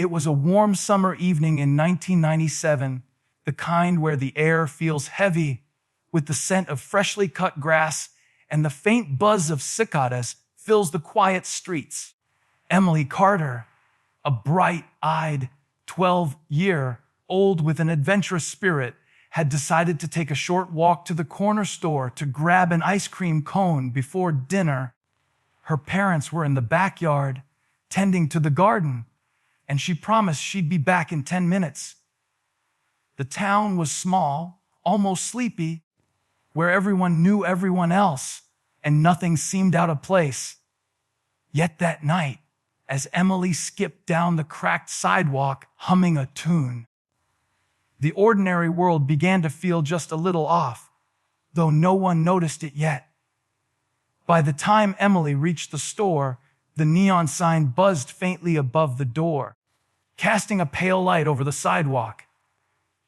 It was a warm summer evening in 1997, the kind where the air feels heavy with the scent of freshly cut grass and the faint buzz of cicadas fills the quiet streets. Emily Carter, a bright-eyed 12-year-old with an adventurous spirit, had decided to take a short walk to the corner store to grab an ice cream cone before dinner. Her parents were in the backyard, tending to the garden, and she promised she'd be back in 10 minutes. The town was small, almost sleepy, where everyone knew everyone else, and nothing seemed out of place. Yet that night, as Emily skipped down the cracked sidewalk, humming a tune, the ordinary world began to feel just a little off, though no one noticed it yet. By the time Emily reached the store, the neon sign buzzed faintly above the door, casting a pale light over the sidewalk.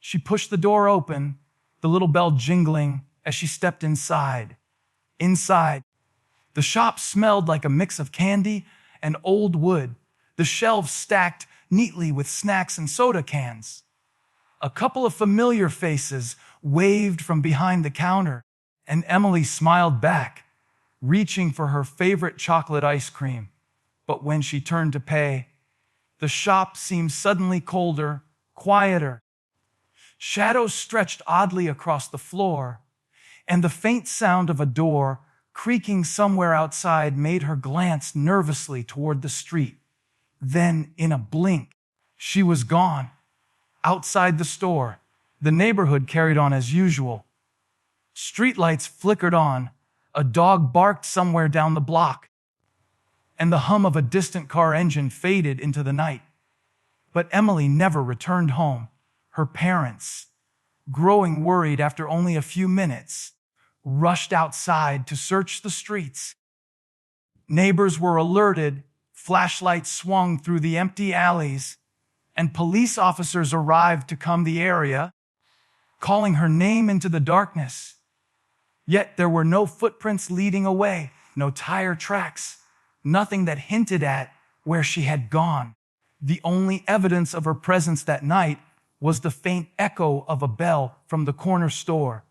She pushed the door open, the little bell jingling as she stepped inside. Inside, the shop smelled like a mix of candy and old wood, the shelves stacked neatly with snacks and soda cans. A couple of familiar faces waved from behind the counter, and Emily smiled back, reaching for her favorite chocolate ice cream. But when she turned to pay, the shop seemed suddenly colder, quieter. Shadows stretched oddly across the floor, and the faint sound of a door creaking somewhere outside made her glance nervously toward the street. Then, in a blink, she was gone. Outside the store, the neighborhood carried on as usual. Streetlights flickered on, a dog barked somewhere down the block, and the hum of a distant car engine faded into the night. But Emily never returned home. Her parents, growing worried after only a few minutes, rushed outside to search the streets. Neighbors were alerted, flashlights swung through the empty alleys, and police officers arrived to comb the area, calling her name into the darkness. Yet there were no footprints leading away, no tire tracks, nothing that hinted at where she had gone. The only evidence of her presence that night was the faint echo of a bell from the corner store,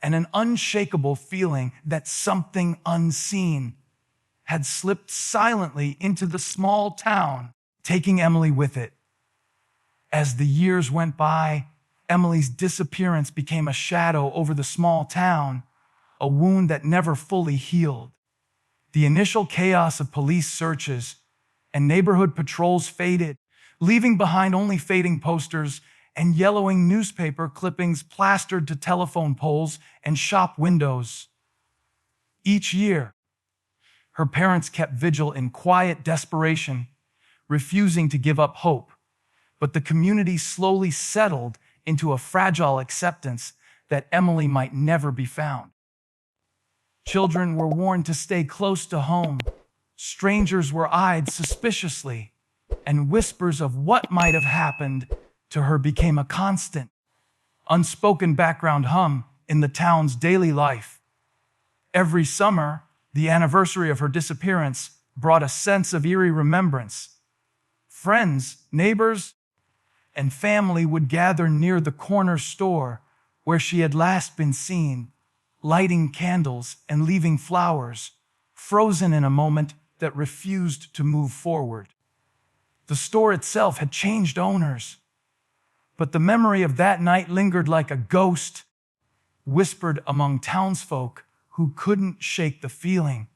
and an unshakable feeling that something unseen had slipped silently into the small town, taking Emily with it. As the years went by, Emily's disappearance became a shadow over the small town, a wound that never fully healed. The initial chaos of police searches and neighborhood patrols faded, leaving behind only fading posters and yellowing newspaper clippings plastered to telephone poles and shop windows. Each year, her parents kept vigil in quiet desperation, refusing to give up hope. But the community slowly settled into a fragile acceptance that Emily might never be found. Children were warned to stay close to home. Strangers were eyed suspiciously, and whispers of what might have happened to her became a constant, unspoken background hum in the town's daily life. Every summer, the anniversary of her disappearance brought a sense of eerie remembrance. Friends, neighbors, and family would gather near the corner store where she had last been seen, lighting candles and leaving flowers, frozen in a moment that refused to move forward. The store itself had changed owners, but the memory of that night lingered like a ghost, whispered among townsfolk who couldn't shake the feeling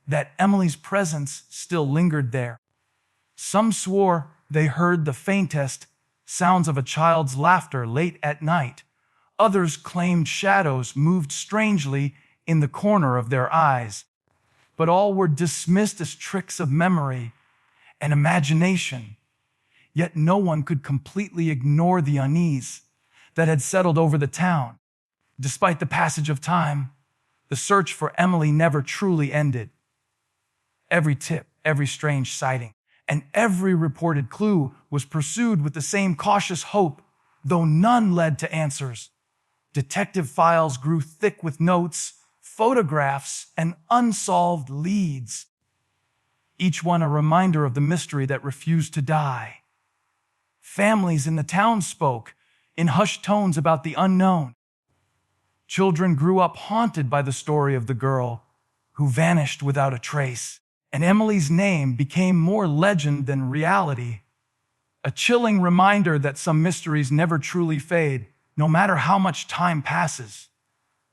that Emily's presence still lingered there. Some swore they heard the faintest sounds of a child's laughter late at night. Others claimed shadows moved strangely in the corner of their eyes. But all were dismissed as tricks of memory and imagination. Yet no one could completely ignore the unease that had settled over the town. Despite the passage of time, the search for Emily never truly ended. Every tip, every strange sighting, and every reported clue was pursued with the same cautious hope, though none led to answers. Detective files grew thick with notes, photographs, and unsolved leads, each one a reminder of the mystery that refused to die. Families in the town spoke in hushed tones about the unknown. Children grew up haunted by the story of the girl who vanished without a trace, and Emily's name became more legend than reality, a chilling reminder that some mysteries never truly fade, no matter how much time passes.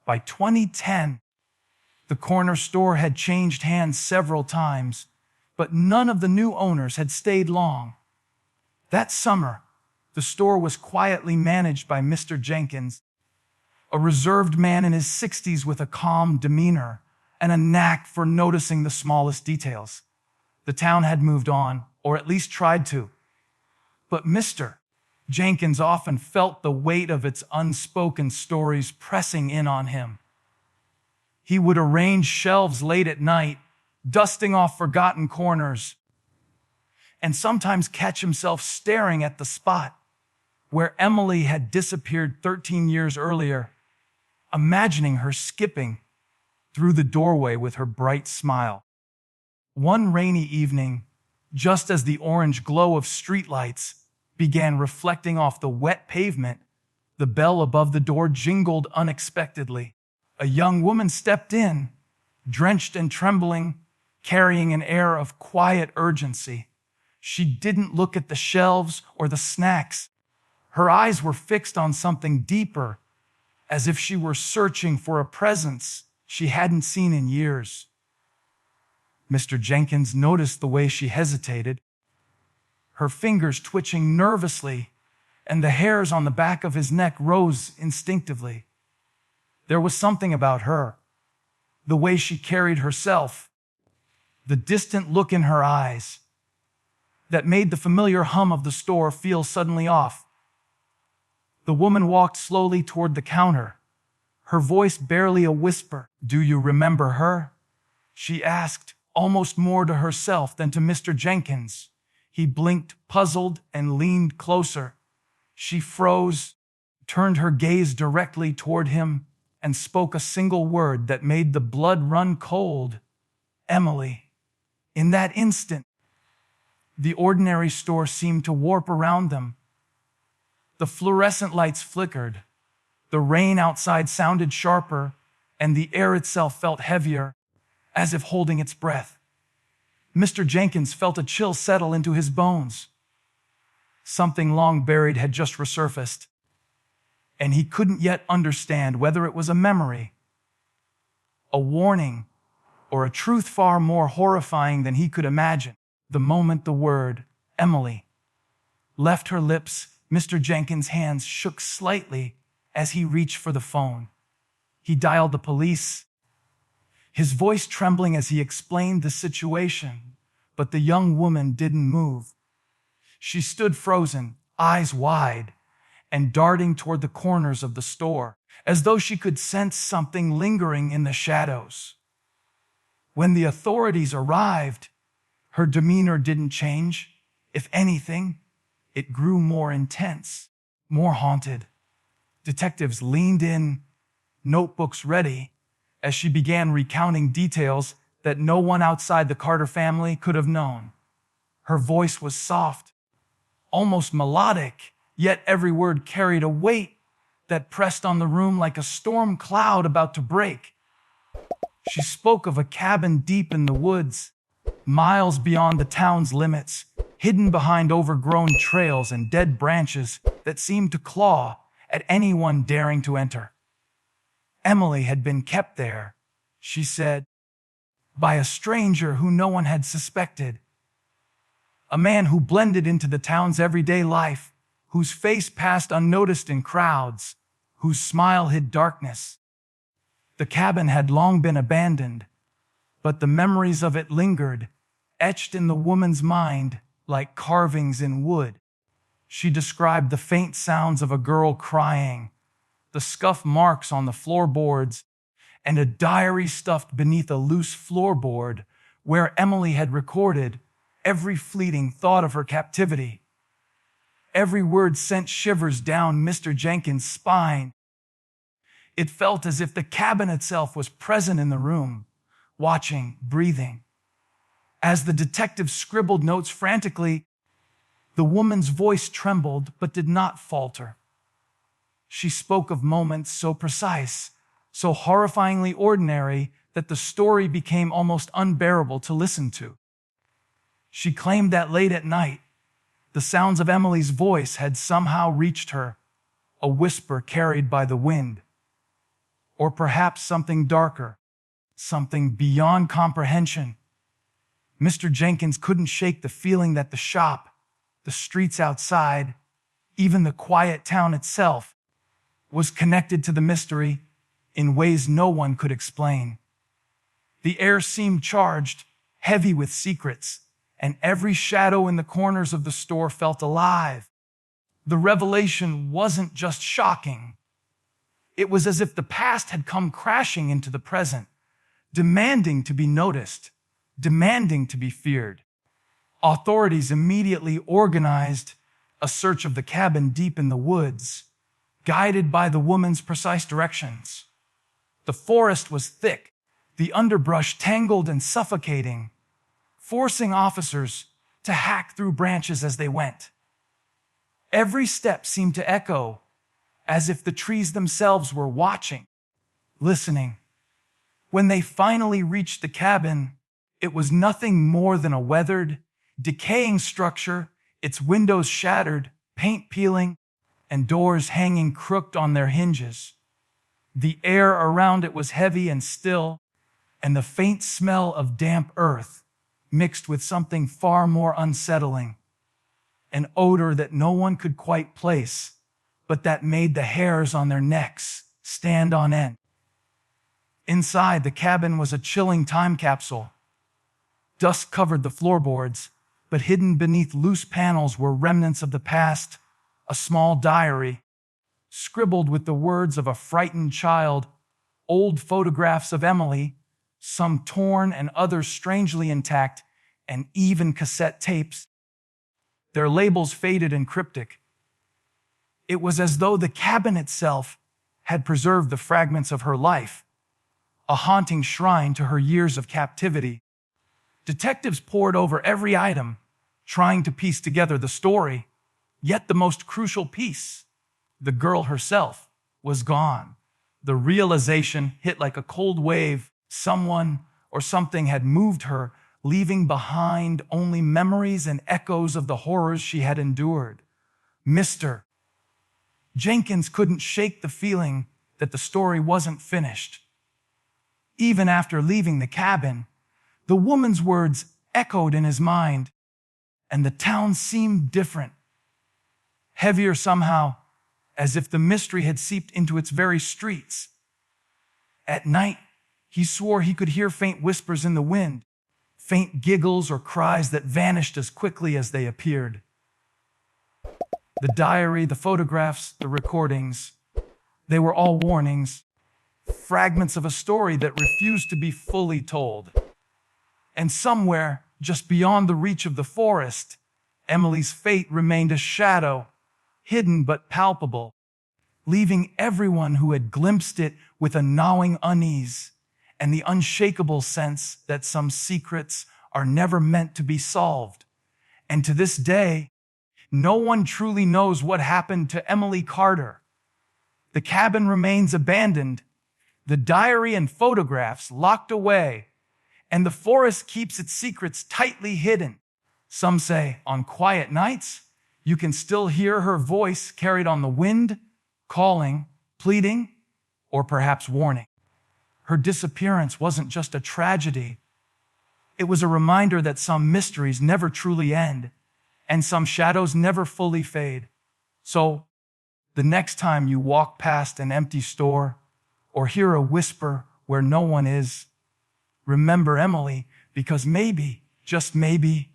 By 2010, the corner store had changed hands several times, but none of the new owners had stayed long. That summer, the store was quietly managed by Mr. Jenkins, a reserved man in his 60s with a calm demeanor and a knack for noticing the smallest details. The town had moved on, or at least tried to. But Mr. Jenkins often felt the weight of its unspoken stories pressing in on him. He would arrange shelves late at night, dusting off forgotten corners, and sometimes catch himself staring at the spot where Emily had disappeared 13 years earlier, imagining her skipping through the doorway with her bright smile. One rainy evening, just as the orange glow of streetlights began reflecting off the wet pavement, the bell above the door jingled unexpectedly. A young woman stepped in, drenched and trembling, carrying an air of quiet urgency. She didn't look at the shelves or the snacks. Her eyes were fixed on something deeper, as if she were searching for a presence she hadn't seen in years. Mr. Jenkins noticed the way she hesitated, her fingers twitching nervously, and the hairs on the back of his neck rose instinctively. There was something about her, the way she carried herself, the distant look in her eyes, that made the familiar hum of the store feel suddenly off. The woman walked slowly toward the counter, her voice barely a whisper. "Do you remember her?" she asked, almost more to herself than to Mr. Jenkins. He blinked, puzzled, and leaned closer. She froze, turned her gaze directly toward him, and spoke a single word that made the blood run cold. "Emily." In that instant, the ordinary store seemed to warp around them. The fluorescent lights flickered, the rain outside sounded sharper, and the air itself felt heavier, as if holding its breath. Mr. Jenkins felt a chill settle into his bones. Something long buried had just resurfaced, and he couldn't yet understand whether it was a memory, a warning, or a truth far more horrifying than he could imagine. The moment the word "Emily" left her lips, Mr. Jenkins' hands shook slightly as he reached for the phone. He dialed the police, his voice trembling as he explained the situation, but the young woman didn't move. She stood frozen, eyes wide, and darting toward the corners of the store, as though she could sense something lingering in the shadows. When the authorities arrived, her demeanor didn't change. If anything, it grew more intense, more haunted. Detectives leaned in, notebooks ready, as she began recounting details that no one outside the Carter family could have known. Her voice was soft, almost melodic, yet every word carried a weight that pressed on the room like a storm cloud about to break. She spoke of a cabin deep in the woods, miles beyond the town's limits, hidden behind overgrown trails and dead branches that seemed to claw at anyone daring to enter. Emily had been kept there, she said, by a stranger who no one had suspected. A man who blended into the town's everyday life, whose face passed unnoticed in crowds, whose smile hid darkness. The cabin had long been abandoned, but the memories of it lingered, etched in the woman's mind like carvings in wood. She described the faint sounds of a girl crying, the scuff marks on the floorboards, and a diary stuffed beneath a loose floorboard where Emily had recorded every fleeting thought of her captivity. Every word sent shivers down Mr. Jenkins' spine. It felt as if the cabin itself was present in the room, watching, breathing. As the detective scribbled notes frantically, The woman's voice trembled but did not falter. She spoke of moments so precise, so horrifyingly ordinary, that the story became almost unbearable to listen to. She claimed that late at night, the sounds of Emily's voice had somehow reached her, a whisper carried by the wind. Or perhaps something darker, something beyond comprehension. Mr. Jenkins couldn't shake the feeling that the shop, the streets outside, even the quiet town itself, was connected to the mystery in ways no one could explain. The air seemed charged, heavy with secrets, and every shadow in the corners of the store felt alive. The revelation wasn't just shocking. It was as if the past had come crashing into the present, demanding to be noticed, demanding to be feared. Authorities immediately organized a search of the cabin deep in the woods, guided by the woman's precise directions. The forest was thick, the underbrush tangled and suffocating, forcing officers to hack through branches as they went. Every step seemed to echo, as if the trees themselves were watching, listening. When they finally reached the cabin, it was nothing more than a weathered, decaying structure, its windows shattered, paint peeling, and doors hanging crooked on their hinges. The air around it was heavy and still, and the faint smell of damp earth mixed with something far more unsettling, an odor that no one could quite place, but that made the hairs on their necks stand on end. Inside, the cabin was a chilling time capsule. Dust covered the floorboards, but hidden beneath loose panels were remnants of the past, a small diary, scribbled with the words of a frightened child, old photographs of Emily, some torn and others strangely intact, and even cassette tapes. Their labels faded and cryptic. It was as though the cabin itself had preserved the fragments of her life, a haunting shrine to her years of captivity. Detectives pored over every item, trying to piece together the story, yet the most crucial piece, the girl herself, was gone. The realization hit like a cold wave. Someone or something had moved her, leaving behind only memories and echoes of the horrors she had endured. Mr. Jenkins couldn't shake the feeling that the story wasn't finished. Even after leaving the cabin, the woman's words echoed in his mind, and the town seemed different, heavier somehow, as if the mystery had seeped into its very streets. At night, he swore he could hear faint whispers in the wind, faint giggles or cries that vanished as quickly as they appeared. The diary, the photographs, the recordings, they were all warnings, fragments of a story that refused to be fully told. And somewhere, just beyond the reach of the forest, Emily's fate remained a shadow, hidden but palpable, leaving everyone who had glimpsed it with a gnawing unease and the unshakable sense that some secrets are never meant to be solved. And to this day, no one truly knows what happened to Emily Carter. The cabin remains abandoned, the diary and photographs locked away, and the forest keeps its secrets tightly hidden. Some say on quiet nights, you can still hear her voice carried on the wind, calling, pleading, or perhaps warning. Her disappearance wasn't just a tragedy. It was a reminder that some mysteries never truly end, and some shadows never fully fade. So, the next time you walk past an empty store or hear a whisper where no one is, remember Emily, because maybe, just maybe,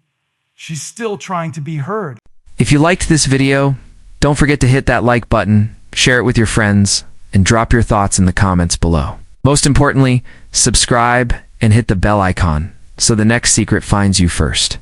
she's still trying to be heard. If you liked this video, don't forget to hit that like button, share it with your friends, and drop your thoughts in the comments below. Most importantly, subscribe and hit the bell icon so the next secret finds you first.